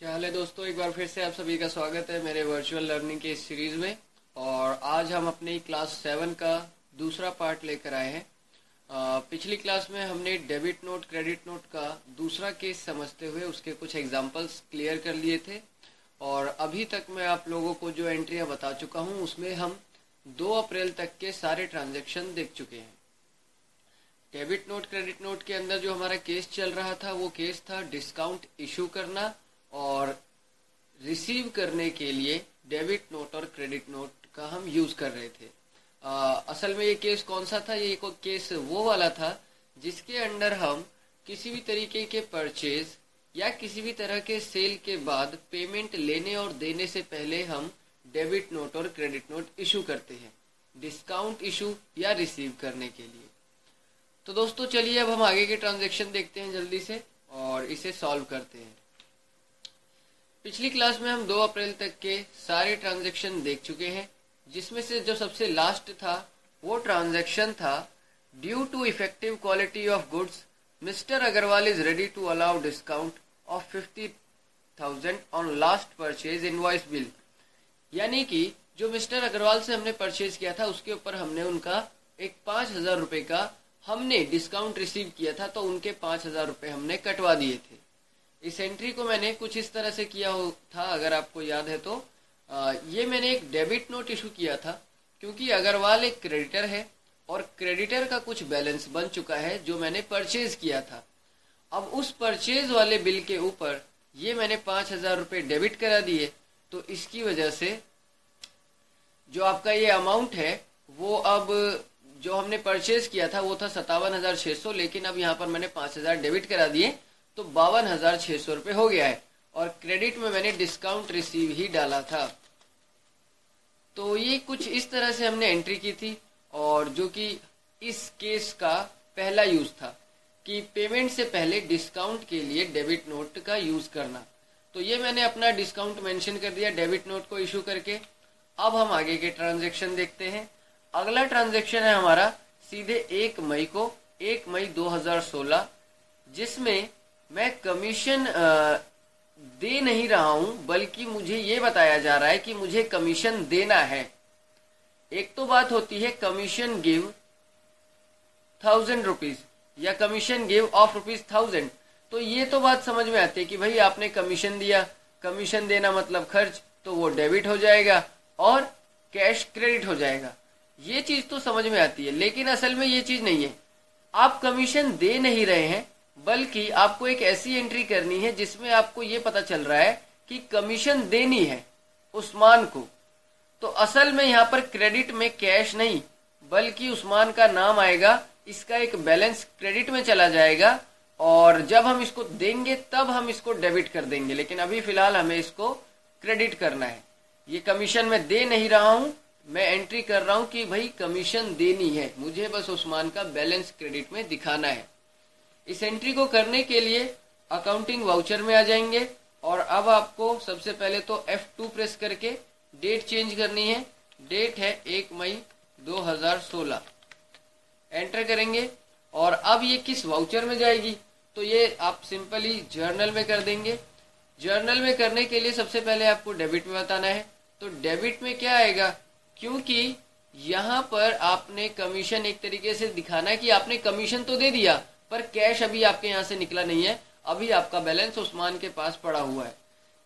क्या हाल है दोस्तों। एक बार फिर से आप सभी का स्वागत है मेरे वर्चुअल लर्निंग के इस सीरीज में। और आज हम अपनी क्लास 7 का दूसरा पार्ट लेकर आए हैं। पिछली क्लास में हमने डेबिट नोट क्रेडिट नोट का दूसरा केस समझते हुए उसके कुछ एग्जांपल्स क्लियर कर लिए थे। और अभी तक मैं आप लोगों को जो एंट्रियां बता चुका हूं उसमें हम 2 अप्रैल तक के सारे ट्रांजैक्शन देख चुके हैं। डेबिट नोट क्रेडिट नोट के अंदर जो हमारा केस चल रहा था वो केस था डिस्काउंट इशू करना और रिसीव करने के लिए डेबिट नोट और क्रेडिट नोट का हम यूज कर रहे थे। असल में ये केस कौन सा था? ये केस वो वाला था जिसके अंडर हम किसी भी तरीके के परचेज या किसी भी तरह के सेल के बाद पेमेंट लेने और देने से पहले हम डेबिट नोट और क्रेडिट नोट इशू करते हैं, डिस्काउंट इशू या रिसीव करने के लिए। तो दोस्तों चलिए अब हम आगे के ट्रांजैक्शन देखते हैं जल्दी से और इसे सॉल्व करते हैं। पिछली क्लास में हम 2 अप्रैल तक के सारे ट्रांजैक्शन देख चुके हैं, जिसमें से जो सबसे लास्ट था वो ट्रांजैक्शन था due to effective quality of goods mister Agrawal is ready to allow discount of 50,000 on last purchase invoice bill. यानी कि जो मिस्टर अग्रवाल से हमने परचेज किया था उसके ऊपर हमने उनका एक 5,000 रुपए का हमने डिस्काउंट रिसीव किया था, तो उनके 5,000 रुपए हमने कटवा दिए थे। इस एंट्री को मैंने कुछ इस तरह से किया था, अगर आपको याद है तो ये मैंने एक डेबिट नोट इशू किया था क्योंकि अग्रवाल एक क्रेडिटर है और क्रेडिटर का कुछ बैलेंस बन चुका है जो मैंने परचेज किया था। अब उस परचेज वाले बिल के ऊपर ये मैंने 5,000 रुपए डेबिट करा दिए, तो इसकी वजह से जो आपका ये अमाउंट है वो अब जो हमने परचेज किया था वो था 57,600, लेकिन अब यहाँ पर मैंने 5,000 डेबिट करा दिए तो 52,600 रुपए हो गया है। और क्रेडिट में मैंने डिस्काउंट रिसीव ही डाला था। तो ये कुछ इस तरह से हमने एंट्री की थी और जो कि इस केस का पहला यूज था कि पेमेंट से पहले डिस्काउंट के लिए डेबिट नोट का यूज करना। तो ये मैंने अपना डिस्काउंट मेंशन कर दिया डेबिट नोट को इशू करके। अब हम आगे के ट्रांजैक्शन देखते हैं। अगला ट्रांजैक्शन है हमारा सीधे 1 मई को, 1 मई 2016, जिसमें मैं कमीशन दे नहीं रहा हूं बल्कि मुझे ये बताया जा रहा है कि मुझे कमीशन देना है। एक तो बात होती है कमीशन गिव 1,000 रुपीज या कमीशन गिव ऑफ ₹1,000, तो ये तो बात समझ में आती है कि भाई आपने कमीशन दिया, कमीशन देना मतलब खर्च, तो वो डेबिट हो जाएगा और कैश क्रेडिट हो जाएगा। ये चीज तो समझ में आती है, लेकिन असल में ये चीज नहीं है। आप कमीशन दे नहीं रहे हैं बल्कि आपको एक ऐसी एंट्री करनी है जिसमें आपको ये पता चल रहा है कि कमीशन देनी है उस्मान को। तो असल में यहाँ पर क्रेडिट में कैश नहीं बल्कि उस्मान का नाम आएगा, इसका एक बैलेंस क्रेडिट में चला जाएगा और जब हम इसको देंगे तब हम इसको डेबिट कर देंगे, लेकिन अभी फिलहाल हमें इसको क्रेडिट करना है। ये कमीशन मैं दे नहीं रहा हूं, मैं एंट्री कर रहा हूं कि भाई कमीशन देनी है, मुझे बस उस्मान का बैलेंस क्रेडिट में दिखाना है। इस एंट्री को करने के लिए अकाउंटिंग वाउचर में आ जाएंगे और अब आपको सबसे पहले तो F2 प्रेस करके डेट चेंज करनी है। डेट है 1 मई 2016, एंटर करेंगे और अब ये किस वाउचर में जाएगी तो ये आप सिंपली जर्नल में कर देंगे। जर्नल में करने के लिए सबसे पहले आपको डेबिट में बताना है, तो डेबिट में क्या आएगा, क्योंकि यहाँ पर आपने कमीशन एक तरीके से दिखाना है कि आपने कमीशन तो दे दिया पर कैश अभी आपके यहाँ से निकला नहीं है, अभी आपका बैलेंस उस्मान के पास पड़ा हुआ है।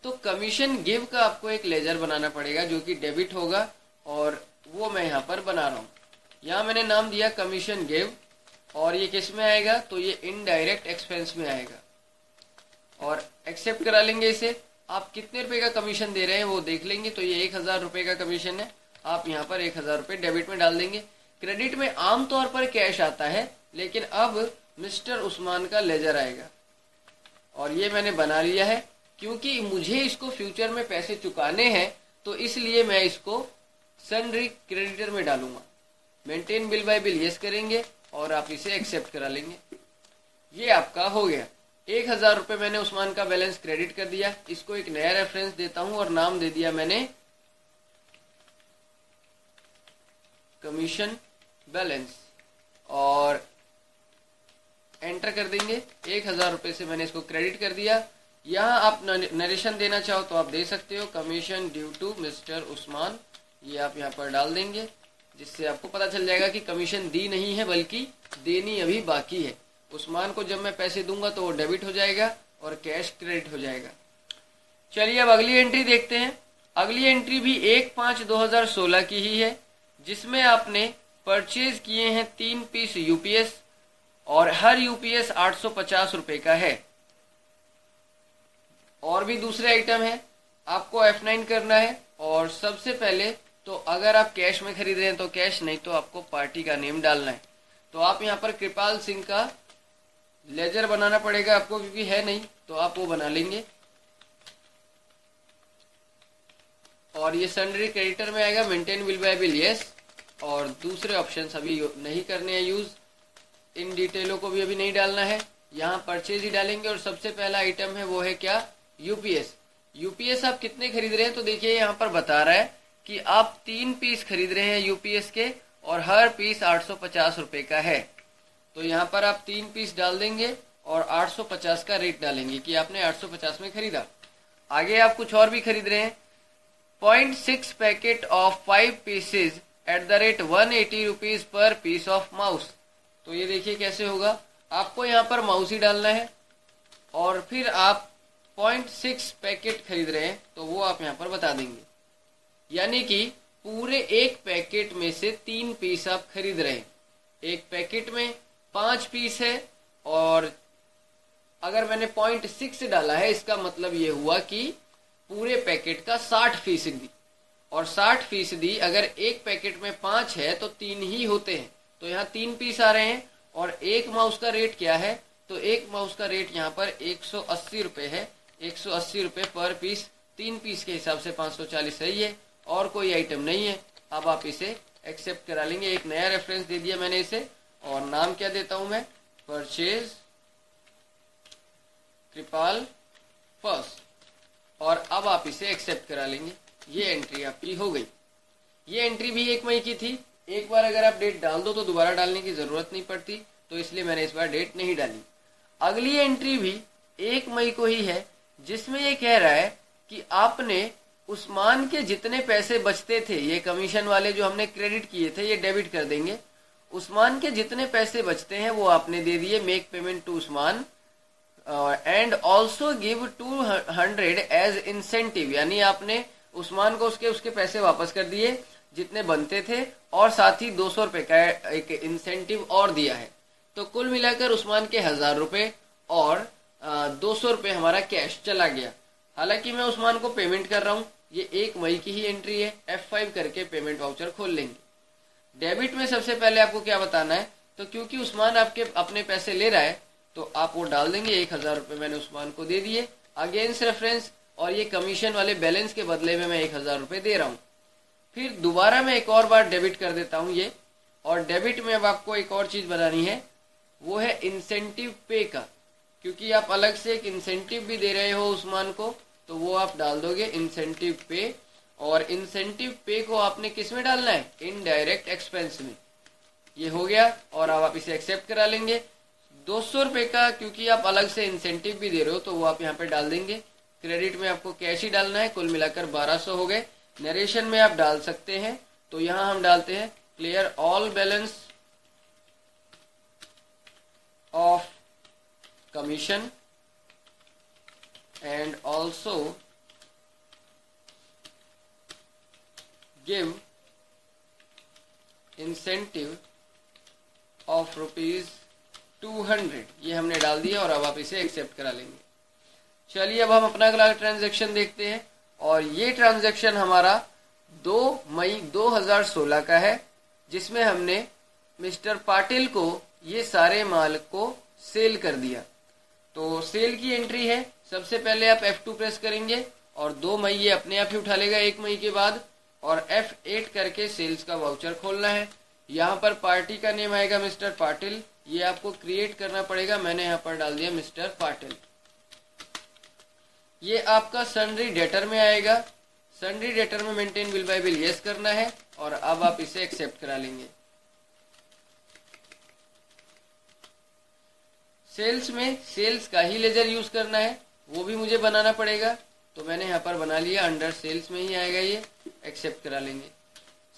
तो कमीशन गिव का आपको एक लेजर बनाना पड़ेगा जो कि डेबिट होगा और वो मैं यहाँ पर बना रहा हूँ। यहाँ मैंने नाम दिया कमीशन गिव और ये किस में आएगा, तो ये इनडायरेक्ट एक्सपेंस में आएगा और एक्सेप्ट करा लेंगे इसे। आप कितने रुपए का कमीशन दे रहे हैं वो देख लेंगे, तो ये 1,000 रुपए का कमीशन है, आप यहाँ पर 1,000 रुपए डेबिट में डाल देंगे। क्रेडिट में आमतौर पर कैश आता है लेकिन अब मिस्टर उस्मान का लेजर आएगा और ये मैंने बना लिया है क्योंकि मुझे इसको फ्यूचर में पैसे चुकाने हैं, तो इसलिए मैं इसको सन्ड्री क्रेडिटर में डालूंगा। Maintain bill bye bill yes करेंगे और आप इसे एक्सेप्ट करा लेंगे। ये आपका हो गया। 1,000 रुपए मैंने उस्मान का बैलेंस क्रेडिट कर दिया। इसको एक नया रेफरेंस देता हूं और नाम दे दिया मैंने कमीशन बैलेंस और एंटर कर देंगे। 1,000 रुपए से मैंने इसको क्रेडिट कर दिया। यहाँ आप नरेशन देना चाहो तो आप दे सकते हो, commission due to mister Usman, ये आप यहाँ पर डाल देंगे, जिससे आपको पता चल जाएगा कि कमीशन दी नहीं है बल्कि देनी अभी बाकी है। उस्मान को जब मैं पैसे दूंगा तो वो डेबिट हो जाएगा और कैश क्रेडिट हो जाएगा। चलिए अब अगली एंट्री देखते हैं। अगली एंट्री भी 1/5/2016 की ही है, जिसमें आपने परचेज किए हैं 3 पीस यूपीएस और हर यूपीएस 850 रुपए का है। और भी दूसरे आइटम है, आपको F9 करना है। और सबसे पहले तो अगर आप कैश में खरीद रहे हैं तो कैश, नहीं तो आपको पार्टी का नेम डालना है। तो आप यहाँ पर कृपाल सिंह का लेजर बनाना पड़ेगा आपको, क्योंकि है नहीं तो आप वो बना लेंगे। और ये सन्ड्री क्रेडिटर में आएगा, maintain will buy bill yes, और दूसरे ऑप्शंस अभी नहीं करने हैं यूज, इन डिटेलों को भी अभी नहीं डालना है, यहाँ परचेज ही डालेंगे। और सबसे पहला आइटम है वो है क्या, यूपीएस। यूपीएस आप कितने खरीद रहे हैं तो देखिए यहाँ पर बता रहा है कि आप 3 पीस खरीद रहे हैं यूपीएस के और हर पीस 850 रुपए का है। तो यहाँ पर आप 3 पीस डाल देंगे और 850 का रेट डालेंगे कि आपने 850 में खरीदा। आगे आप कुछ और भी खरीद रहे हैं, 0.6 packet of 5 pieces at the rate 180 rupees पर पीस ऑफ माउस। तो ये देखिए कैसे होगा, आपको यहाँ पर माउस ही डालना है और फिर आप 0.6 पैकेट खरीद रहे हैं तो वो आप यहाँ पर बता देंगे, यानी कि पूरे एक पैकेट में से 3 पीस आप खरीद रहे हैं। एक पैकेट में 5 पीस है और अगर मैंने 0.6 डाला है, इसका मतलब ये हुआ कि पूरे पैकेट का 60%, और 60% अगर एक पैकेट में 5 है तो 3 ही होते हैं, तो यहाँ 3 पीस आ रहे हैं। और एक माउस का रेट क्या है, तो एक माउस का रेट यहाँ पर 180 रुपए है, 180 रुपए पर पीस, 3 पीस के हिसाब से 540 सही है, और कोई आइटम नहीं है। अब आप इसे एक्सेप्ट करा लेंगे। एक नया रेफरेंस दे दिया मैंने इसे, और नाम क्या देता हूं मैं, परचेज कृपाल फर्स्ट, और अब आप इसे एक्सेप्ट करा लेंगे। ये एंट्री आपकी हो गई। ये एंट्री भी 1 मई की थी। एक बार अगर आप डेट डाल दो तो दोबारा डालने की जरूरत नहीं पड़ती, तो इसलिए मैंने इस बार डेट नहीं डाली। अगली एंट्री भी 1 मई को ही है, जिसमें ये कह रहा है कि आपने उस्मान के जितने पैसे बचते थे, ये कमीशन वाले जो हमने क्रेडिट किए थे ये डेबिट कर देंगे, उस्मान के जितने पैसे बचते हैं वो आपने दे दिए, make payment to Usman, and also give 200 as incentive, यानी आपने उस्मान को उसके पैसे वापस कर दिए जितने बनते थे, और साथ ही 200 रुपए का एक इंसेंटिव और दिया है। तो कुल मिलाकर उस्मान के 1000 रुपए और 200 रुपए हमारा कैश चला गया। हालांकि मैं उस्मान को पेमेंट कर रहा हूँ, ये 1 मई की ही एंट्री है। F5 करके पेमेंट वाउचर खोल लेंगे। डेबिट में सबसे पहले आपको क्या बताना है, तो क्योंकि उस्मान आपके अपने पैसे ले रहा है तो आप वो डाल देंगे, 1000 रुपए मैंने उस्मान को दे दिए अगेंस्ट रेफरेंस, और ये कमीशन वाले बैलेंस के बदले में मैं 1000 रुपए दे रहा हूँ। फिर दोबारा मैं एक और बार डेबिट कर देता हूँ ये, और डेबिट में अब आपको एक और चीज बनानी है, वो है इंसेंटिव पे का, क्योंकि आप अलग से एक इंसेंटिव भी दे रहे हो उस्मान को, तो वो आप डाल दोगे इंसेंटिव पे। और इंसेंटिव पे को आपने किस में डालना है, इनडायरेक्ट एक्सपेंस में। ये हो गया, और अब आप इसे एक्सेप्ट करा लेंगे। 200 रुपए का क्योंकि आप अलग से इंसेंटिव भी दे रहे हो तो वो आप यहाँ पे डाल देंगे। क्रेडिट में आपको कैश ही डालना है, कुल मिलाकर 1200 हो गए। नरेशन में आप डाल सकते हैं, तो यहाँ हम डालते हैं clear all balance of commission and also give incentive of ₹200, ये हमने डाल दिया, और अब आप इसे एक्सेप्ट करा लेंगे। चलिए अब हम अपना अगला ट्रांजैक्शन देखते हैं, और ये ट्रांजैक्शन हमारा 2 मई 2016 का है, जिसमें हमने मिस्टर पाटिल को ये सारे माल को सेल कर दिया। तो सेल की एंट्री है, सबसे पहले आप F2 प्रेस करेंगे और 2 मई ये अपने आप ही उठा लेगा 1 मई के बाद, और F8 करके सेल्स का वाउचर खोलना है। यहाँ पर पार्टी का नेम आएगा मिस्टर पाटिल, ये आपको क्रिएट करना पड़ेगा, मैंने यहाँ पर डाल दिया मिस्टर पाटिल। ये आपका सन्ड्री डेटर में आएगा, सन्ड्री डेटर में maintain bill bye bill yes करना है, और अब आप इसे एक्सेप्ट करा लेंगे। सेल्स में सेल्स का ही लेजर यूज करना है, वो भी मुझे बनाना पड़ेगा। तो मैंने यहाँ पर बना लिया, अंडर सेल्स में ही आएगा, ये एक्सेप्ट करा लेंगे।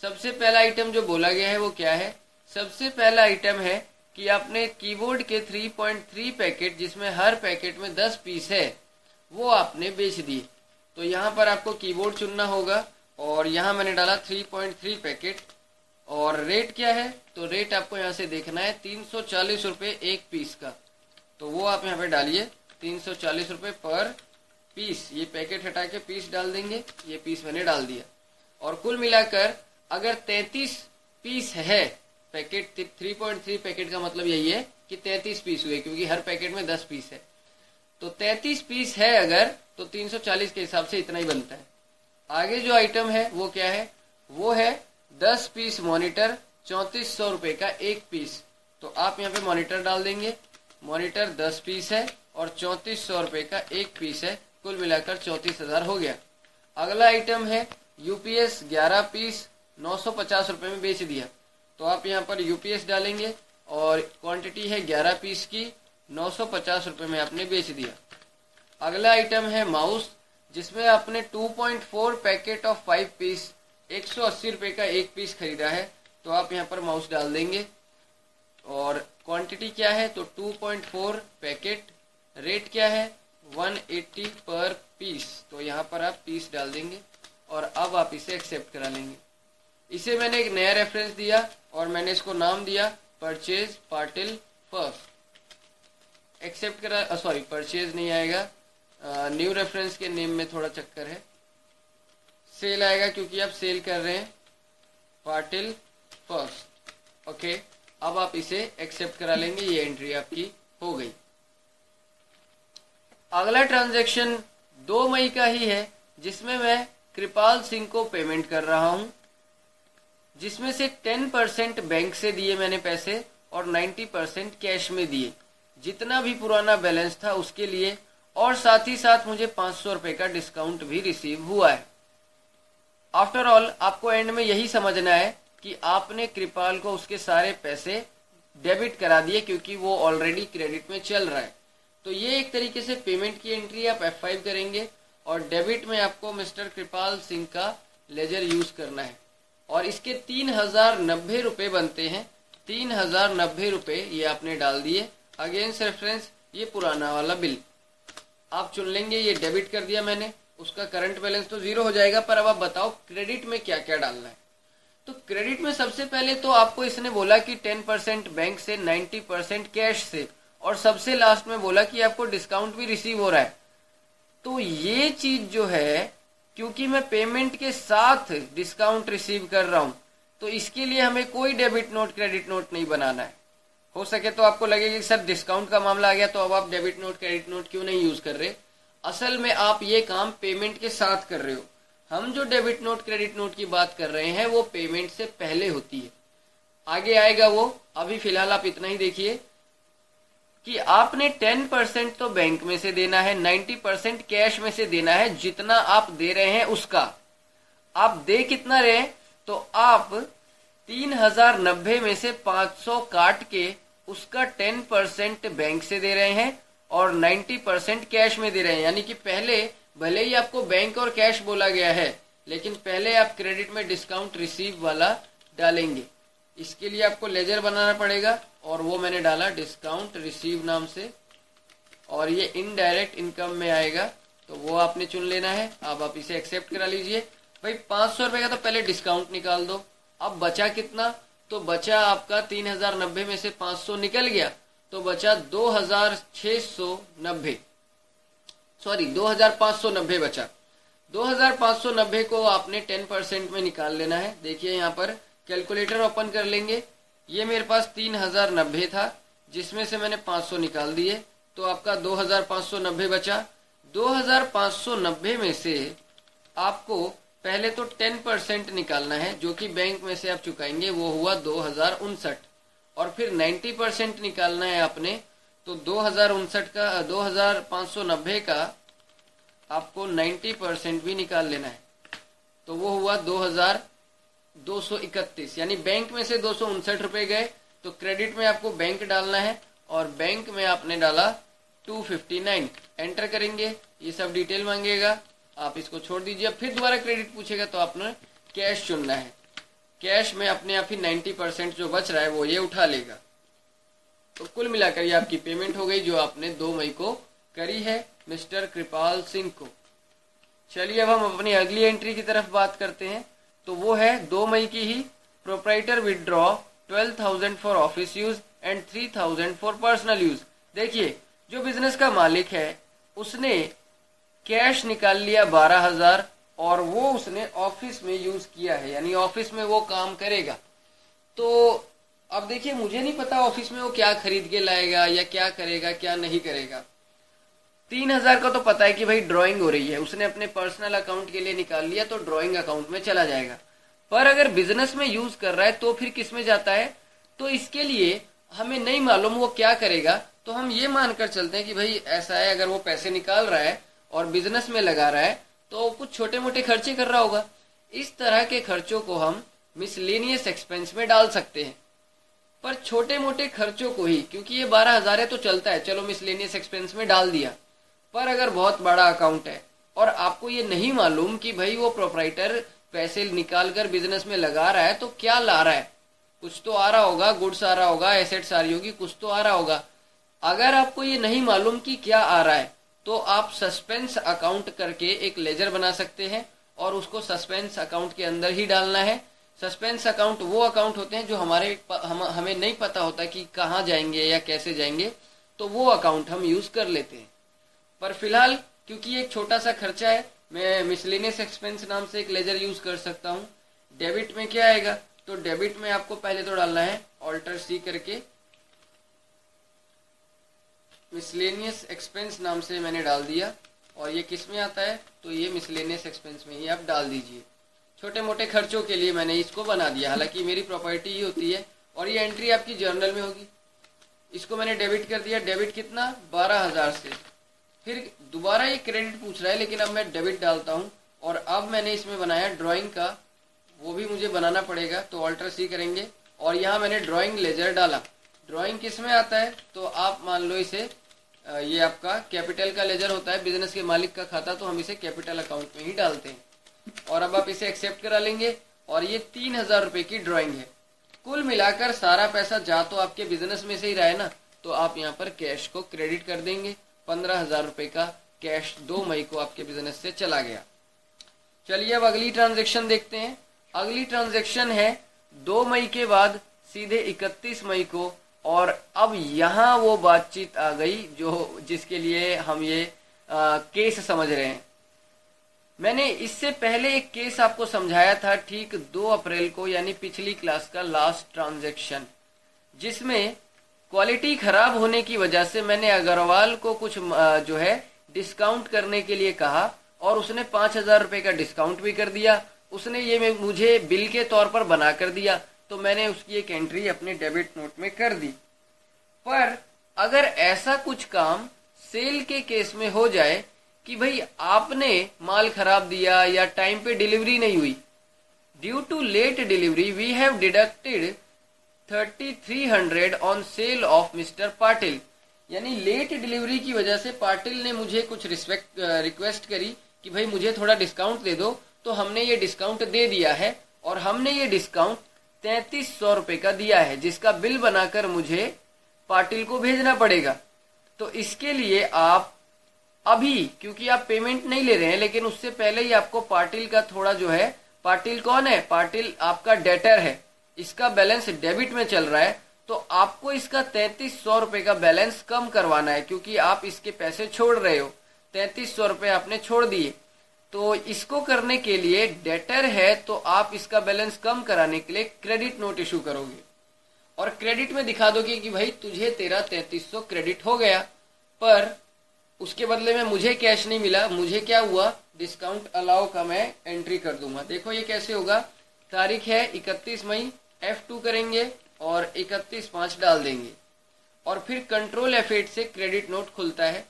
सबसे पहला आइटम जो बोला गया है वो क्या है? सबसे पहला आइटम है कि आपने कीबोर्ड के 3.3 पैकेट, जिसमें हर पैकेट में 10 पीस है, वो आपने बेच दिए। तो यहाँ पर आपको कीबोर्ड चुनना होगा और यहाँ मैंने डाला 3.3 पैकेट। और रेट क्या है? तो रेट आपको यहाँ से देखना है 340 रुपये एक पीस का। तो वो आप यहाँ पे डालिए 340 रुपये पर पीस। ये पैकेट हटा के पीस डाल देंगे, ये पीस मैंने डाल दिया। और कुल मिलाकर अगर 33 पीस है पैकेट, 3.3 पैकेट का मतलब यही है कि 33 पीस हुए, क्योंकि हर पैकेट में 10 पीस है। तो 33 पीस है अगर, तो 340 के हिसाब से इतना ही बनता है। आगे जो आइटम है वो क्या है? वो है 10 पीस मॉनिटर, 3400 रुपये का एक पीस। तो आप यहाँ पे मॉनिटर डाल देंगे। मॉनिटर 10 पीस है और 3400 रुपये का एक पीस है, कुल मिलाकर 34,000 हो गया। अगला आइटम है यूपीएस 11 पीस 950 रुपये में बेच दिया। तो आप यहाँ पर यूपीएस डालेंगे और क्वांटिटी है 11 पीस की, 950 रुपये में आपने बेच दिया। अगला आइटम है माउस, जिसमें आपने 2.4 पैकेट ऑफ 5 पीस 180 रुपये का एक पीस खरीदा है। तो आप यहाँ पर माउस डाल देंगे और क्वांटिटी क्या है? तो 2.4 पैकेट। रेट क्या है? 180 पर पीस। तो यहाँ पर आप पीस डाल देंगे और अब आप इसे एक्सेप्ट करा लेंगे। इसे मैंने एक नया रेफरेंस दिया और मैंने इसको नाम दिया परचेज पाटिल फर्स्ट। एक्सेप्ट करा, सॉरी परचेज नहीं आएगा, न्यू रेफरेंस के नेम में थोड़ा चक्कर है। सेल आएगा क्योंकि आप सेल कर रहे हैं, पाटिल फर्स्ट। ओके, अब आप इसे एक्सेप्ट करा लेंगे। ये एंट्री आपकी हो गई। अगला ट्रांजैक्शन 2 मई का ही है, जिसमें मैं कृपाल सिंह को पेमेंट कर रहा हूं, जिसमें से 10% बैंक से दिए मैंने पैसे और 90% कैश में दिए, जितना भी पुराना बैलेंस था उसके लिए। और साथ ही साथ मुझे 500 रुपये का डिस्काउंट भी रिसीव हुआ है। आफ्टर ऑल आपको एंड में यही समझना है कि आपने कृपाल को उसके सारे पैसे डेबिट करा दिए, क्योंकि वो ऑलरेडी क्रेडिट में चल रहा है। तो ये एक तरीके से पेमेंट की एंट्री आप F5 करेंगे और डेबिट में आपको मिस्टर कृपाल सिंह का लेजर यूज करना है। और इसके 3090 रुपये बनते हैं। 3090 रुपये ये आपने डाल दिए। अगेंस्ट रेफरेंस ये पुराना वाला बिल आप चुन लेंगे। ये डेबिट कर दिया मैंने, उसका करंट बैलेंस तो 0 हो जाएगा। पर अब आप बताओ क्रेडिट में क्या क्या डालना है। तो क्रेडिट में सबसे पहले तो आपको इसने बोला कि 10% बैंक से, 90% कैश से, और सबसे लास्ट में बोला कि आपको डिस्काउंट भी रिसीव हो रहा है। तो ये चीज जो है, क्योंकि मैं पेमेंट के साथ डिस्काउंट रिसीव कर रहा हूं, तो इसके लिए हमें कोई डेबिट नोट क्रेडिट नोट नहीं बनाना है। हो सके तो आपको लगेगा कि सर डिस्काउंट का मामला आ गया तो अब आप डेबिट नोट क्रेडिट नोट क्यों नहीं यूज कर रहे। असल में आप ये काम पेमेंट के साथ कर रहे हो। हम जो डेबिट नोट क्रेडिट नोट की बात कर रहे हैं वो पेमेंट से पहले होती है, आगे आएगा वो। अभी फिलहाल आप इतना ही देखिए कि आपने 10% तो बैंक में से देना है, 90% कैश में से देना है। जितना आप दे रहे हैं उसका आप दे कितना रहे हैं, तो आप 3090 में से 500 काट के उसका 10% बैंक से दे रहे हैं और 90% कैश में दे रहे हैं। यानी कि पहले भले ही आपको बैंक और कैश बोला गया है, लेकिन पहले आप क्रेडिट में डिस्काउंट रिसीव वाला डालेंगे। इसके लिए आपको लेजर बनाना पड़ेगा और वो मैंने डाला डिस्काउंट रिसीव नाम से, और ये इनडायरेक्ट इनकम में आएगा, तो वो आपने चुन लेना है। अब आप इसे एक्सेप्ट करा लीजिए। भाई 500 रुपए का तो पहले डिस्काउंट निकाल दो। अब बचा कितना, तो बचा आपका 3090 में से 500 निकल गया, तो बचा 2690, सॉरी 2590 बचा। 2590 को आपने 10% में निकाल लेना है। देखिए यहाँ पर कैलकुलेटर ओपन कर लेंगे। ये मेरे पास 3090 था, जिसमें से मैंने 500 निकाल दिए, तो आपका 2590 बचा। 2590 में से आपको पहले तो 10% निकालना है, जो कि बैंक में से आप चुकाएंगे, वो हुआ 2059, और फिर 90% निकालना है आपने, तो 2059 का 2590 का आपको 90% भी निकाल लेना है, तो वो हुआ 2231। यानी बैंक में से 259 रुपए गए, तो क्रेडिट में आपको बैंक डालना है और बैंक में आपने डाला 259। एंटर करेंगे, ये सब डिटेल मांगेगा, आप इसको छोड़ दीजिए। फिर दोबारा क्रेडिट पूछेगा तो आपने कैश चुनना है। कैश में अपने आप ही 90% जो बच रहा है वो ये उठा लेगा। तो कुल मिलाकर ये आपकी पेमेंट हो गई जो आपने 2 मई को करी है मिस्टर कृपाल सिंह को। चलिए अब हम अपनी अगली एंट्री की तरफ बात करते हैं। तो वो है 2 मई की ही, proprietor withdraw 12,000 for office use and 3,000 for personal use. देखिए जो बिजनेस का मालिक है उसने कैश निकाल लिया 12,000 और वो उसने ऑफिस में यूज किया है, यानी ऑफिस में वो काम करेगा। तो अब देखिए मुझे नहीं पता ऑफिस में वो क्या खरीद के लाएगा या क्या करेगा क्या नहीं करेगा। 3,000 का तो पता है कि भाई ड्राइंग हो रही है, उसने अपने पर्सनल अकाउंट के लिए निकाल लिया तो ड्राइंग अकाउंट में चला जाएगा। पर अगर बिजनेस में यूज कर रहा है तो फिर किस में जाता है, तो इसके लिए हमें नहीं मालूम वो क्या करेगा। तो हम ये मानकर चलते हैं कि भाई ऐसा है, अगर वो पैसे निकाल रहा है और बिजनेस में लगा रहा है तो कुछ छोटे मोटे खर्चे कर रहा होगा। इस तरह के खर्चों को हम मिसलेनियस एक्सपेंस में डाल सकते हैं। पर छोटे मोटे खर्चों को ही, क्योंकि ये 12,000 है तो चलता है, चलो मिसलेनियस एक्सपेंस में डाल दिया। पर अगर बहुत बड़ा अकाउंट है और आपको ये नहीं मालूम कि भाई वो प्रोप्राइटर पैसे निकाल कर बिजनेस में लगा रहा है तो क्या ला रहा है, कुछ तो आ रहा होगा, गुड्स आ रहा होगा, एसेट्स आ रही होगी, कुछ तो आ रहा होगा। अगर आपको ये नहीं मालूम कि क्या आ रहा है तो आप सस्पेंस अकाउंट करके एक लेजर बना सकते हैं और उसको सस्पेंस अकाउंट के अंदर ही डालना है। सस्पेंस अकाउंट वो अकाउंट होते हैं जो हमें नहीं पता होता कि कहाँ जाएंगे या कैसे जाएंगे, तो वो अकाउंट हम यूज कर लेते हैं। पर फिलहाल क्योंकि एक छोटा सा खर्चा है, मैं मिसलेनियस एक्सपेंस नाम से एक लेजर यूज कर सकता हूँ। डेबिट में क्या आएगा, तो डेबिट में आपको पहले तो डालना है ऑल्टर सी करके मिसलेनियस एक्सपेंस नाम से मैंने डाल दिया। और ये किस में आता है, तो ये मिसलेनियस एक्सपेंस में ही आप डाल दीजिए। छोटे मोटे खर्चों के लिए मैंने इसको बना दिया, हालांकि मेरी प्रॉपर्टी ही होती है और ये एंट्री आपकी जर्नल में होगी। इसको मैंने डेबिट कर दिया, डेबिट कितना 12,000 से। फिर दोबारा ये क्रेडिट पूछ रहा है लेकिन अब मैं डेबिट डालता हूँ। और अब मैंने इसमें बनाया ड्राइंग का, वो भी मुझे बनाना पड़ेगा तो ऑल्टर सी करेंगे और यहाँ मैंने ड्राइंग लेजर डाला। ड्राइंग किस में आता है, तो आप मान लो इसे ये आपका कैपिटल का लेजर होता है, बिजनेस के मालिक का खाता, तो हम इसे कैपिटल अकाउंट में ही डालते हैं। और अब आप इसे एक्सेप्ट करा लेंगे और ये 3,000 रुपए की ड्राइंग है। कुल मिलाकर सारा पैसा जा तो आपके बिजनेस में से ही रहा है ना, तो आप यहाँ पर कैश को क्रेडिट कर देंगे। 15,000 रुपए का कैश 2 मई को आपके बिजनेस से चला गया। चलिए अब अगली ट्रांजेक्शन देखते हैं। अगली ट्रांजेक्शन है 2 मई के बाद सीधे 31 मई को। और अब यहाँ वो बातचीत आ गई जिसके लिए हम ये केस समझ रहे हैं। मैंने इससे पहले एक केस आपको समझाया था ठीक 2 अप्रैल को, यानी पिछली क्लास का लास्ट ट्रांजैक्शन, जिसमें क्वालिटी खराब होने की वजह से मैंने अग्रवाल को कुछ जो है डिस्काउंट करने के लिए कहा और उसने 5,000 रुपए का डिस्काउंट भी कर दिया। उसने ये मुझे बिल के तौर पर बना कर दिया तो मैंने उसकी एक एंट्री अपने डेबिट नोट में कर दी। पर अगर ऐसा कुछ काम सेल के केस में हो जाए कि भाई आपने माल खराब दिया या टाइम पे डिलीवरी नहीं हुई, due to late delivery we have deducted 3,300 on sale of mister Patil. यानी लेट डिलीवरी की वजह से पाटिल ने मुझे कुछ रिक्वेस्ट करी कि भाई मुझे थोड़ा डिस्काउंट दे दो, तो हमने ये डिस्काउंट दे दिया है और हमने ये डिस्काउंट 3,300 रुपए का दिया है, जिसका बिल बनाकर मुझे पाटिल को भेजना पड़ेगा। तो इसके लिए आप अभी, क्योंकि आप पेमेंट नहीं ले रहे हैं, लेकिन उससे पहले ही आपको पाटिल का थोड़ा जो है, पाटिल कौन है, पाटिल आपका डेटर है, इसका बैलेंस डेबिट में चल रहा है, तो आपको इसका 3,300 रुपए का बैलेंस कम करवाना है, क्योंकि आप इसके पैसे छोड़ रहे हो। 3,300 रुपए आपने छोड़ दिए, तो इसको करने के लिए डेटर है तो आप इसका बैलेंस कम कराने के लिए क्रेडिट नोट इशू करोगे और क्रेडिट में दिखा दोगे कि भाई तुझे तेरा 3,300 क्रेडिट हो गया, पर उसके बदले में मुझे कैश नहीं मिला। मुझे क्या हुआ, डिस्काउंट अलाउ का मैं एंट्री कर दूंगा। देखो ये कैसे होगा, तारीख है 31 मई, F2 करेंगे और 31/5 डाल देंगे और फिर कंट्रोल F8 से क्रेडिट नोट खुलता है।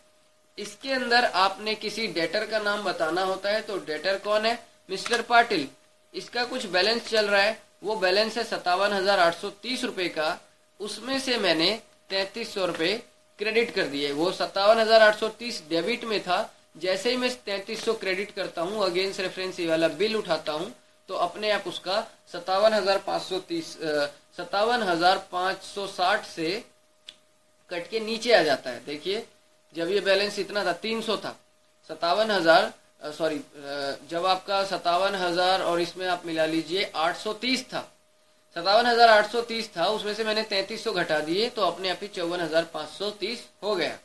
इसके अंदर आपने किसी डेटर का नाम बताना होता है, तो डेटर कौन है, मिस्टर पाटिल। इसका कुछ बैलेंस चल रहा है, वो बैलेंस है 57,830 रुपए का, उसमें से मैंने 3,300 रुपए क्रेडिट कर दिए। वो 57,830 डेबिट में था, जैसे ही मैं 3300 क्रेडिट करता हूँ, अगेंस्ट रेफरेंस ये वाला बिल उठाता हूँ, तो अपने आप उसका 57,560 से कट के नीचे आ जाता है। देखिए, जब ये बैलेंस इतना था, 300 था, 57,000 सॉरी, जब आपका 57,000 और इसमें आप मिला लीजिए 830 था, 57,830 था, उसमें से मैंने 3300 घटा दिए, तो अपने आप ही 54,530 हो गया।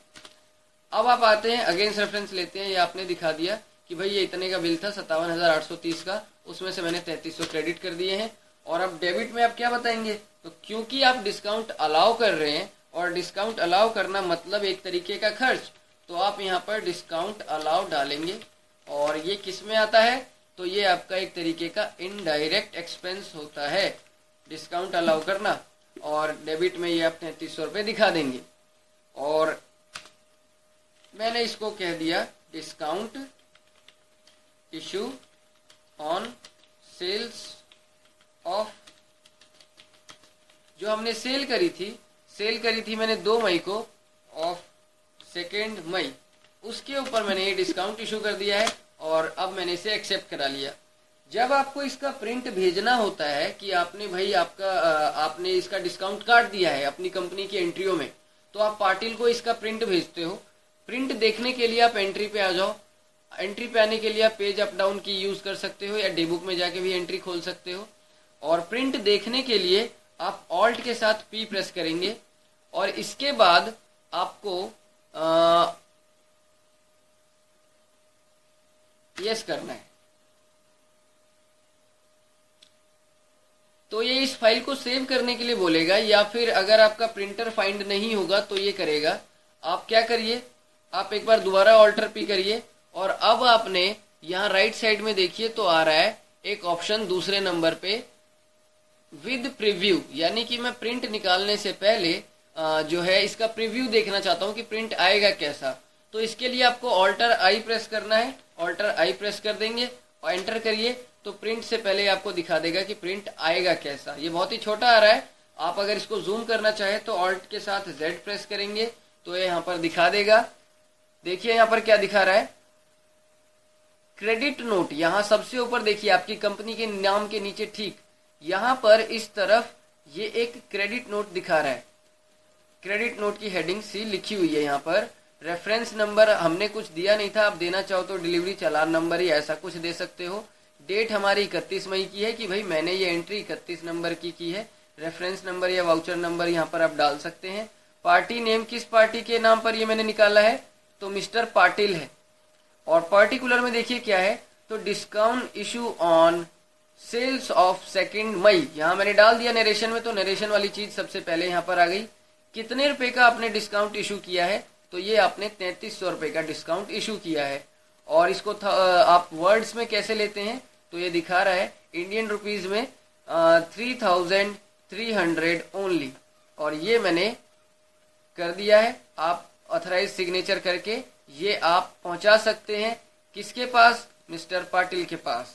अब आप आते हैं अगेंस्ट रेफरेंस लेते हैं, ये आपने दिखा दिया कि भाई ये इतने का बिल था 57,830 का, उसमें से मैंने 3300 क्रेडिट कर दिए हैं। और अब डेबिट में आप क्या बताएंगे, तो क्योंकि आप डिस्काउंट अलाउ कर रहे हैं, और डिस्काउंट अलाउ करना मतलब एक तरीके का खर्च, तो आप यहाँ पर डिस्काउंट अलाउ डालेंगे। और ये किस में आता है, तो ये आपका एक तरीके का इनडायरेक्ट एक्सपेंस होता है, डिस्काउंट अलाउ करना। और डेबिट में ये आप 3300 रुपये दिखा देंगे। और मैंने इसको कह दिया discount issue on sales of, जो हमने सेल करी थी मैंने 2 मई को, ऑफ 2 मई, उसके ऊपर मैंने ये डिस्काउंट इशू कर दिया है। और अब मैंने इसे एक्सेप्ट करा लिया। जब आपको इसका प्रिंट भेजना होता है कि आपने भाई आपने इसका डिस्काउंट काट दिया है अपनी कंपनी की एंट्रियों में, तो आप पाटिल को इसका प्रिंट भेजते हो। प्रिंट देखने के लिए आप एंट्री पे आ जाओ। एंट्री पे आने के लिए आप पेज अप डाउन की यूज कर सकते हो, या डीबुक में जाके भी एंट्री खोल सकते हो। और प्रिंट देखने के लिए आप ऑल्ट के साथ पी प्रेस करेंगे, और इसके बाद आपको यस करना है। तो ये इस फाइल को सेव करने के लिए बोलेगा, या फिर अगर आपका प्रिंटर फाइंड नहीं होगा तो ये करेगा। आप क्या करिए, आप एक बार दोबारा ऑल्टर पी करिए, और अब आपने यहाँ राइट साइड में देखिए तो आ रहा है एक ऑप्शन दूसरे नंबर पे, विद प्रीव्यू, यानी कि मैं प्रिंट निकालने से पहले जो है इसका प्रीव्यू देखना चाहता हूँ कि प्रिंट आएगा कैसा। तो इसके लिए आपको ऑल्टर आई प्रेस करना है। ऑल्टर आई प्रेस कर देंगे और एंटर करिए, तो प्रिंट से पहले आपको दिखा देगा कि प्रिंट आएगा कैसा। ये बहुत ही छोटा आ रहा है। आप अगर इसको जूम करना चाहे तो ऑल्ट के साथ जेड प्रेस करेंगे तो ये यहाँ पर दिखा देगा। देखिए यहाँ पर क्या दिखा रहा है, क्रेडिट नोट। यहाँ सबसे ऊपर देखिए आपकी कंपनी के नाम के नीचे ठीक यहाँ पर इस तरफ ये एक क्रेडिट नोट दिखा रहा है। क्रेडिट नोट की हेडिंग सी लिखी हुई है। यहाँ पर रेफरेंस नंबर हमने कुछ दिया नहीं था, आप देना चाहो तो डिलीवरी चालान नंबर या ऐसा कुछ दे सकते हो। डेट हमारी 31 मई की है कि भाई मैंने ये एंट्री 31 नंबर की है। रेफरेंस नंबर या वाउचर नंबर यहाँ पर आप डाल सकते हैं। पार्टी नेम, किस पार्टी के नाम पर ये मैंने निकाला है, तो मिस्टर पाटिल है। और पर्टिकुलर में देखिए क्या है, तो discount issue on sales of 2 मई, यहाँ मैंने डाल दिया नरेशन में, तो नरेशन वाली चीज सबसे पहले यहाँ पर आ गई। कितने रुपए का आपने डिस्काउंट इशू किया है, तो ये आपने 3300 रुपए का डिस्काउंट इशू किया है। और इसको आप वर्ड्स में कैसे लेते हैं, तो ये दिखा रहा है इंडियन रुपीज में 3300 ओनली। और ये मैंने कर दिया है। आप ऑथराइज सिग्नेचर करके ये आप पहुंचा सकते हैं किसके पास, मिस्टर पाटिल के पास।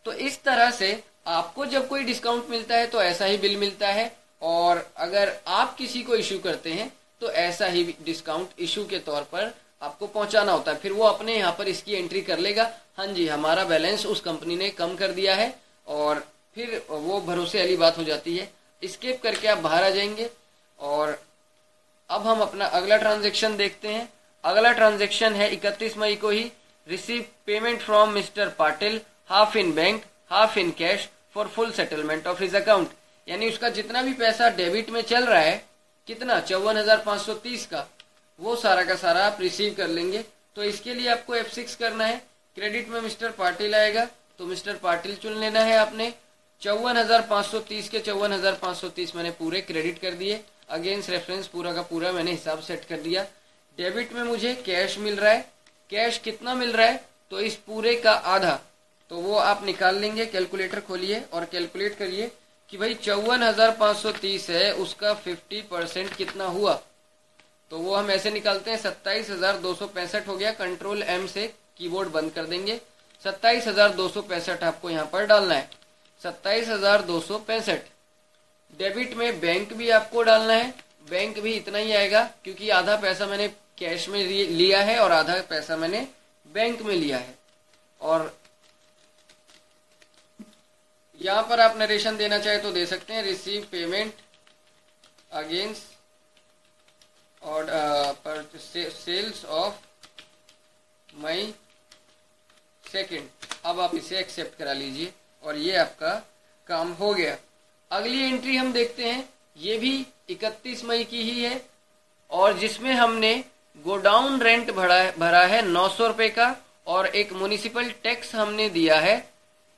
तो इस तरह से आपको जब कोई डिस्काउंट मिलता है तो ऐसा ही बिल मिलता है, और अगर आप किसी को इशू करते हैं तो ऐसा ही डिस्काउंट इशू के तौर पर आपको पहुंचाना होता है। फिर वो अपने यहाँ पर इसकी एंट्री कर लेगा, हाँ जी हमारा बैलेंस उस कंपनी ने कम कर दिया है, और फिर वो भरोसे वाली बात हो जाती है। स्किप करके आप बाहर आ जाएंगे। और अब हम अपना अगला ट्रांजेक्शन देखते हैं। अगला ट्रांजेक्शन है 31 मई को ही, receive payment from mister Patil, half in bank half in cash for full settlement of his account. यानी उसका जितना भी पैसा डेबिट में चल रहा है, कितना 54,530 का, वो सारा का सारा आप रिसीव कर लेंगे। तो इसके लिए आपको F6 करना है। क्रेडिट में मिस्टर पाटिल आएगा तो मिस्टर पाटिल चुन लेना है आपने। 54,530 के 54,530 मैंने पूरे क्रेडिट कर दिए। अगेंस्ट रेफरेंस पूरा का पूरा मैंने हिसाब सेट कर दिया। डेबिट में मुझे कैश मिल रहा है। कैश कितना मिल रहा है, तो इस पूरे का आधा, तो वो आप निकाल लेंगे। कैलकुलेटर खोलिए और कैलकुलेट करिए कि भाई 54,530 है, उसका 50% कितना हुआ। तो वो हम ऐसे निकालते हैं, 27,265 हो गया। कंट्रोल M से कीबोर्ड बंद कर देंगे। 27,265 आपको यहाँ पर डालना है, 27,265। डेबिट में बैंक भी आपको डालना है, बैंक भी इतना ही आएगा, क्योंकि आधा पैसा मैंने कैश में लिया है और आधा पैसा मैंने बैंक में लिया है। और यहाँ पर आप नरेशन देना चाहे तो दे सकते हैं, रिसीव पेमेंट अगेंस्ट और सेल्स ऑफ मई 2। अब आप इसे एक्सेप्ट करा लीजिए और ये आपका काम हो गया। अगली एंट्री हम देखते हैं, ये भी 31 मई की ही है और जिसमें हमने गोडाउन रेंट भरा है 900 रुपए का और एक म्युनिसिपल टैक्स हमने दिया है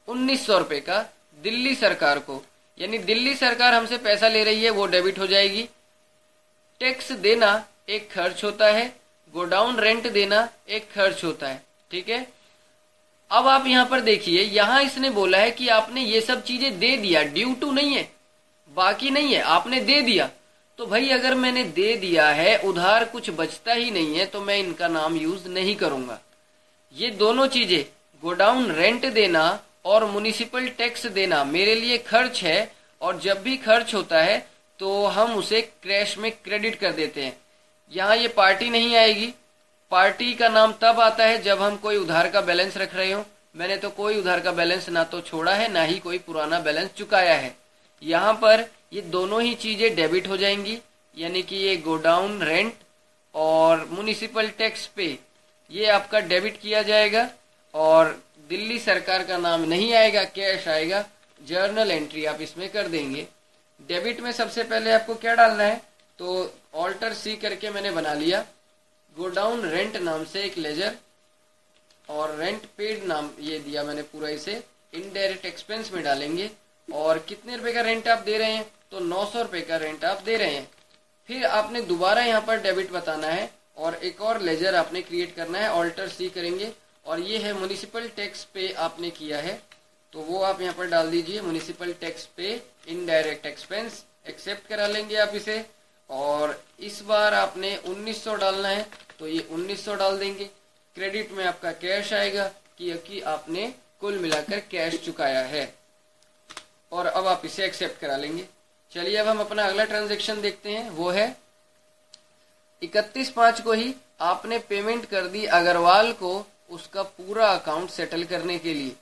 1900 रुपए का दिल्ली सरकार को। यानी दिल्ली सरकार हमसे पैसा ले रही है, वो डेबिट हो जाएगी। टैक्स देना एक खर्च होता है, गोडाउन रेंट देना एक खर्च होता है, ठीक है। अब आप यहाँ पर देखिए, यहाँ इसने बोला है कि आपने ये सब चीजें दे दिया, ड्यू टू नहीं है, बाकी नहीं है, आपने दे दिया। तो भाई अगर मैंने दे दिया है, उधार कुछ बचता ही नहीं है, तो मैं इनका नाम यूज नहीं करूंगा। ये दोनों चीजें, गोडाउन रेंट देना और म्युनिसिपल टैक्स देना मेरे लिए खर्च है, और जब भी खर्च होता है तो हम उसे कैश में क्रेडिट कर देते हैं। यहाँ ये पार्टी नहीं आएगी। पार्टी का नाम तब आता है जब हम कोई उधार का बैलेंस रख रहे हो। मैंने तो कोई उधार का बैलेंस ना तो छोड़ा है, ना ही कोई पुराना बैलेंस चुकाया है। यहाँ पर ये दोनों ही चीजें डेबिट हो जाएंगी, यानी कि ये गोडाउन रेंट और म्युनिसिपल टैक्स पे ये आपका डेबिट किया जाएगा और दिल्ली सरकार का नाम नहीं आएगा, कैश आएगा। जर्नल एंट्री आप इसमें कर देंगे। डेबिट में सबसे पहले आपको क्या डालना है, तो ऑल्टर सी करके मैंने बना लिया। गोडाउन रेंट नाम से एक लेजर और रेंट पेड नाम ये दिया मैंने पूरा, इसे इनडायरेक्ट एक्सपेंस में डालेंगे। और कितने रुपए का रेंट आप दे रहे हैं, तो 900 रुपए का रेंट आप दे रहे हैं। फिर आपने दोबारा यहाँ पर डेबिट बताना है और एक और लेजर आपने क्रिएट करना है, ऑल्टर सी करेंगे। और ये है म्युनिसिपल टैक्स पे आपने किया है, तो वो आप यहाँ पर डाल दीजिए, म्युनिसिपल टैक्स पे इनडायरेक्ट एक्सपेंस। एक्सेप्ट करा लेंगे आप इसे। और इस बार आपने 1900 डालना है, तो ये 1900 डाल देंगे। क्रेडिट में आपका कैश आएगा क्योंकि आपने कुल मिलाकर कैश चुकाया है। और अब आप इसे एक्सेप्ट करा लेंगे। चलिए अब हम अपना अगला ट्रांजैक्शन देखते हैं, वो है 31/5 को ही आपने पेमेंट कर दी अग्रवाल को उसका पूरा अकाउंट सेटल करने के लिए।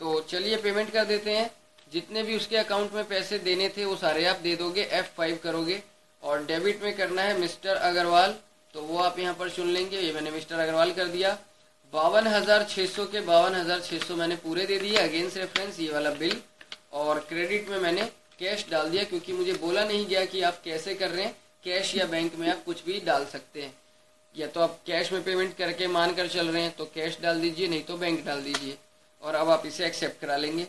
तो चलिए पेमेंट कर देते हैं। जितने भी उसके अकाउंट में पैसे देने थे वो सारे आप दे दोगे, F5 करोगे। और डेबिट में करना है मिस्टर अग्रवाल, तो वो आप यहाँ पर चुन लेंगे। ये मैंने मिस्टर अग्रवाल कर दिया। 52,600 के 52,600 मैंने पूरे दे दिए अगेंस्ट रेफरेंस, ये वाला बिल। और क्रेडिट में मैंने कैश डाल दिया, क्योंकि मुझे बोला नहीं गया कि आप कैसे कर रहे हैं, कैश या बैंक में आप कुछ भी डाल सकते हैं। या तो आप कैश में पेमेंट करके मानकर चल रहे हैं तो कैश डाल दीजिए, नहीं तो बैंक डाल दीजिए। और अब आप इसे एक्सेप्ट करा लेंगे।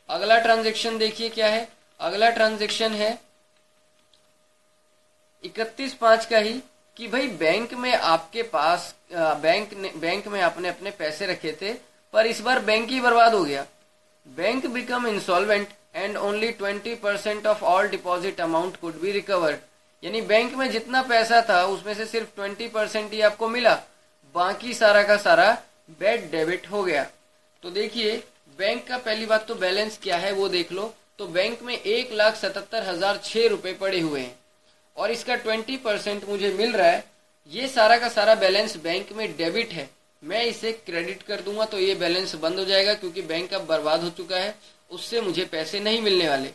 अगला ट्रांजैक्शन देखिए क्या है। अगला ट्रांजैक्शन है 31/5 का ही, कि भाई बैंक में आपके पास बैंक में आपने अपने पैसे रखे थे, पर इस बार बैंक ही बर्बाद हो गया। Bank become insolvent and only 20% of all deposit amount could be recovered. यानी बैंक में जितना पैसा था उसमें से सिर्फ 20% ही आपको मिला, बाकी सारा का सारा बैड डेबिट हो गया। तो देखिए बैंक का पहली बात तो बैलेंस क्या है वो देख लो। तो बैंक में 1,77,006 रुपए पड़े हुए हैं और इसका 20% मुझे मिल रहा है। ये सारा का सारा बैलेंस बैंक में डेबिट है। मैं इसे क्रेडिट कर दूंगा तो ये बैलेंस बंद हो जाएगा, क्योंकि बैंक अब बर्बाद हो चुका है, उससे मुझे पैसे नहीं मिलने वाले।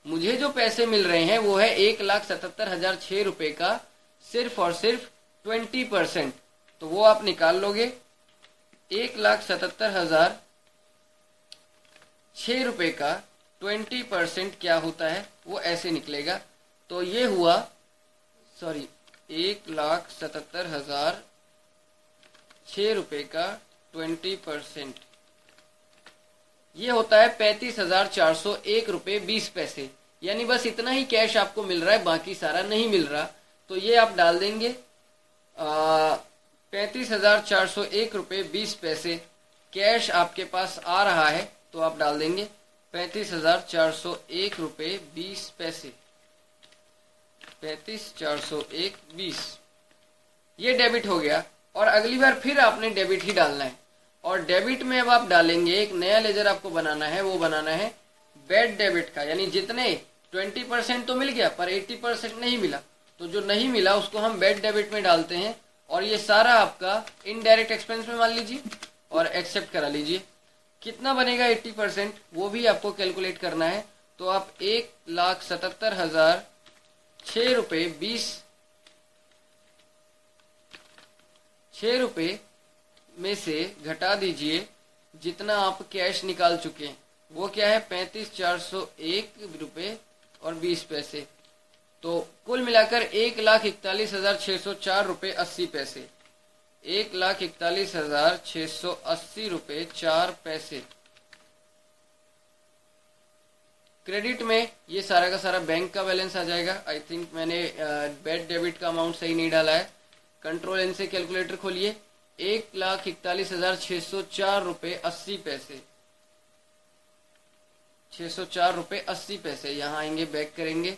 मुझे जो पैसे मिल रहे हैं वो है 1,77,006 रुपए का सिर्फ और सिर्फ 20%। तो वो आप निकाल लोगे। 1,77,006 रुपए का 20% क्या होता है वो ऐसे निकलेगा। तो ये हुआ 1,77,006 रुपए का 20% ये होता है 35,401 रुपए 20 पैसे। यानी बस इतना ही कैश आपको मिल रहा है, बाकी सारा नहीं मिल रहा। तो ये आप डाल देंगे 35,401 रुपए 20 पैसे कैश आपके पास आ रहा है, तो आप डाल देंगे 35,401 रुपए 20 पैसे। 35,401.20 ये डेबिट हो गया। और अगली बार फिर आपने डेबिट ही डालना है। और डेबिट में अब आप डालेंगे, एक नया लेजर आपको बनाना है, वो बनाना है बैड डेबिट का। यानी जितने 20% तो मिल गया पर 80% नहीं मिला, तो जो नहीं मिला उसको हम बैड डेबिट में डालते हैं और ये सारा आपका इनडायरेक्ट एक्सपेंस में मान लीजिए और एक्सेप्ट करा लीजिए। कितना बनेगा 80%, वो भी आपको कैलकुलेट करना है। तो आप 1,77,006 रुपये 6 रुपये में से घटा दीजिए जितना आप कैश निकाल चुके हैं। वो क्या है 35,401 रुपये और 20 पैसे। तो कुल मिलाकर 1,41,604 रुपये 80 पैसे। 1,41,680 रुपये 4 पैसे। क्रेडिट में ये सारा का सारा बैंक का बैलेंस आ जाएगा। आई थिंक मैंने बैड डेबिट का अमाउंट सही नहीं डाला है। कंट्रोल एन से कैलकुलेटर खोलिए। 1,41,604 रुपये 80 पैसे। 604 रुपये 80 पैसे। यहाँ आएंगे, बैक करेंगे।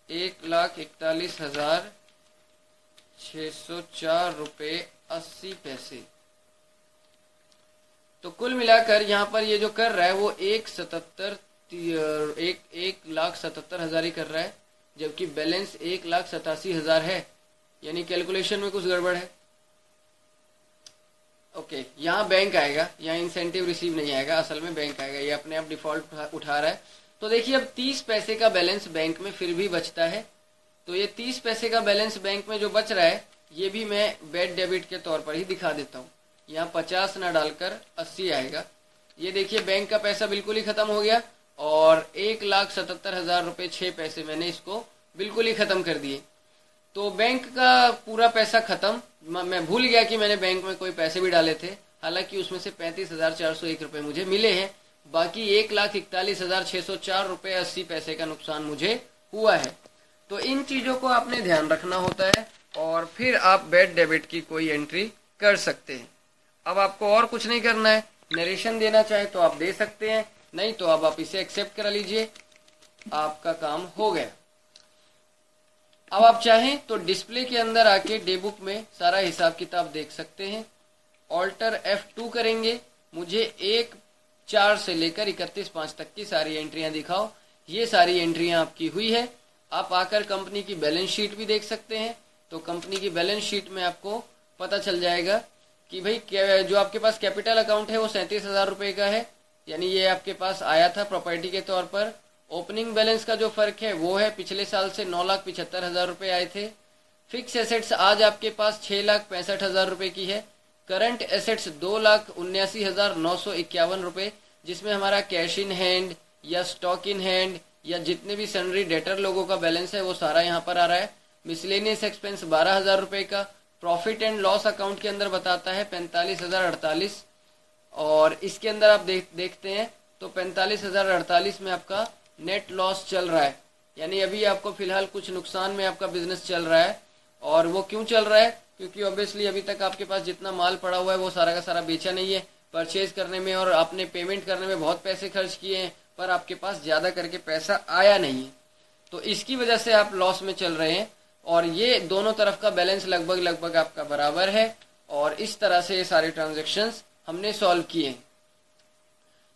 1,41,604 रुपये 80 पैसे। तो कुल मिलाकर यहाँ पर ये जो कर रहा है वो 1,77,000 ही कर रहा है, जबकि बैलेंस 1,87,000 है। यानी कैलकुलेशन में कुछ गड़बड़ है। ओके, यहाँ बैंक आएगा, यहाँ इंसेंटिव रिसीव नहीं आएगा, असल में बैंक आएगा। ये अपने आप डिफॉल्ट उठा रहा है। तो देखिए अब 30 पैसे का बैलेंस बैंक में फिर भी बचता है। तो ये 30 पैसे का बैलेंस बैंक में जो बच रहा है ये भी मैं बैड डेबिट के तौर पर ही दिखा देता हूँ। यहाँ 50 ना डालकर 80 आएगा। ये देखिए बैंक का पैसा बिल्कुल ही खत्म हो गया और 1,77,000 रुपये 6 पैसे मैंने इसको बिल्कुल ही खत्म कर दिए। तो बैंक का पूरा पैसा खत्म। मैं भूल गया कि मैंने बैंक में कोई पैसे भी डाले थे, हालांकि उसमें से 35,401 रुपये मुझे मिले हैं। बाकी 1,41,604 रुपये 80 पैसे का नुकसान मुझे हुआ है। तो इन चीजों को आपने ध्यान रखना होता है और फिर आप बैड डेबिट की कोई एंट्री कर सकते हैं। अब आपको और कुछ नहीं करना है। नरेशन देना चाहे तो आप दे सकते हैं, नहीं तो अब आप इसे एक्सेप्ट करा लीजिए, आपका काम हो गया। अब आप चाहें तो डिस्प्ले के अंदर आके डे बुक में सारा हिसाब किताब देख सकते हैं। ऑल्टर F2 करेंगे, मुझे 1/4 से लेकर 31/5 तक की सारी एंट्रियां दिखाओ। ये सारी एंट्रियां आपकी हुई है। आप आकर कंपनी की बैलेंस शीट भी देख सकते हैं। तो कंपनी की बैलेंस शीट में आपको पता चल जाएगा कि भाई जो आपके पास कैपिटल अकाउंट है वो 37,000 रुपये का है, यानी ये आपके पास आया था प्रॉपर्टी के तौर पर। ओपनिंग बैलेंस का जो फर्क है वो है पिछले साल से 9,75,000 रुपये आए थे। फिक्स एसेट्स आज आपके पास 6,65,000 रुपये की है। करंट एसेट्स 2,79,951 रुपये, जिसमें हमारा कैश इन हैंड या स्टॉक इन हैंड या जितने भी सन्ड्री डेटर लोगों का बैलेंस है वो सारा यहाँ पर आ रहा है। मिसलेनियस एक्सपेंस 12,000 रुपये का। प्रॉफिट एंड लॉस अकाउंट के अंदर बताता है 45,048 और इसके अंदर आप देखते हैं तो 45,048 में आपका नेट लॉस चल रहा है। यानी अभी आपको फिलहाल कुछ नुकसान में आपका बिजनेस चल रहा है। और वो क्यों चल रहा है? क्योंकि ऑब्वियसली अभी तक आपके पास जितना माल पड़ा हुआ है वो सारा का सारा बेचा नहीं है। परचेज करने में और आपने पेमेंट करने में बहुत पैसे खर्च किए हैं, पर आपके पास ज्यादा करके पैसा आया नहीं है। तो इसकी वजह से आप लॉस में चल रहे हैं और ये दोनों तरफ का बैलेंस लगभग आपका बराबर है। और इस तरह से ये सारे ट्रांजेक्शन्स हमने सॉल्व किए।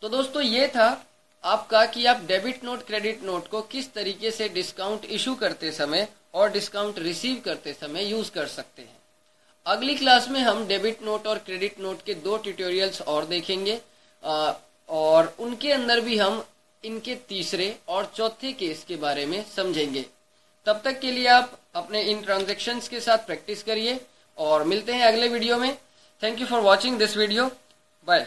तो दोस्तों ये था आपका कि आप डेबिट नोट क्रेडिट नोट को किस तरीके से डिस्काउंट इशू करते समय और डिस्काउंट रिसीव करते समय यूज कर सकते हैं। अगली क्लास में हम डेबिट नोट और क्रेडिट नोट के 2 ट्यूटोरियल्स और देखेंगे और उनके अंदर भी हम इनके तीसरे और चौथे केस के बारे में समझेंगे। तब तक के लिए आप अपने इन ट्रांजैक्शंस के साथ प्रैक्टिस करिए और मिलते हैं अगले वीडियो में। Thank you for watching this video. Bye.